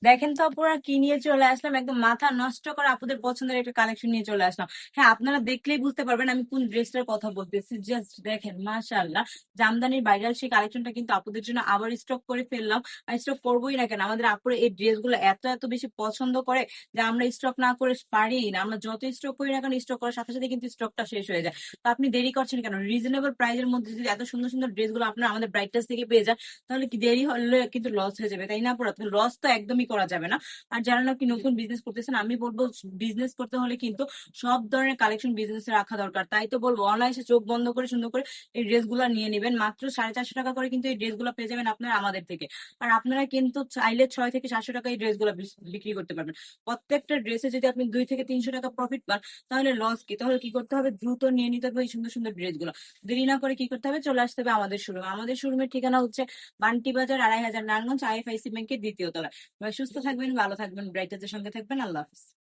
দেখেন তো আপুরা কি নিয়ে চলে আসলাম, একদম মাথা নষ্ট করে আপুদের পছন্দের একটা কালেকশন নিয়ে চলে আসলাম। হ্যাঁ, আপনারা দেখলেই বুঝতে পারবেন আমি কোন ড্রেসটার কথা বলতেছি। জাস্ট দেখেন, মাশাআল্লাহ, জামদানির ভাইরাল সেই কালেকশনটা কিন্তু আপুদের জন্য আবার স্টক করে ফেললাম। আর স্টক করবোই না কেন, আমাদের আপুরা এই ড্রেসগুলো এত এত বেশি পছন্দ করে যে আমরা স্টক না করে পারি না। আমরা যত স্টক করি না কেন, স্টক করার সাথে সাথে কিন্তু স্টকটা শেষ হয়ে যায়। তো আপনি দেরি করছেন কেন? রিজনেবল প্রাইসের মধ্যে যদি এত সুন্দর সুন্দর ড্রেসগুলো আপনারা আমাদের ব্রাইটনেস থেকে পেয়ে যান, তাহলে কি দেরি হলে কিন্তু লস হয়ে যাবে, তাই না? পুরো লস তো একদমই করা যাবে না। আর যারা নাকি নতুন বিজনেস করতেছেন, আমি বলবো বিজনেস করতে হলে কিন্তু সব ধরনের কালেকশন বিজনেসে রাখা দরকার। তাই তো বলবো অনলাইনে চোখ বন্ধ করে সুন্দর করে এই ড্রেসগুলো নিয়ে নেবেন। মাত্র 450 টাকা করে কিন্তু এই ড্রেসগুলো পেয়ে যাবেন আপনারা আমাদের থেকে। আর আপনারা কিন্তু চাইলে 600 থেকে 700 টাকা এই ড্রেসগুলো বিক্রি করতে পারবেন। প্রত্যেকটা ড্রেসে যদি আপনি 200 থেকে 300 টাকা প্রফিট পান, তাহলে লস কি? তাহলে কি করতে হবে? দ্রুত নিয়ে নিতে হবে এই সুন্দর সুন্দর ড্রেসগুলো। দেরি না করে কি করতে হবে? চলে আসতে হবে আমাদের শোরুমে। আমাদের শোরুমের ঠিকানা হচ্ছে বান্টি বাজার 2500 নারায়ণগঞ্জ, IFIC ব্যাংকের দ্বিতীয় তলায়। সবাই সুস্থ থাকবেন, ভালো থাকবেন, ব্রাইটাজের সঙ্গে থাকবেন। আল্লাহ হাফিজ।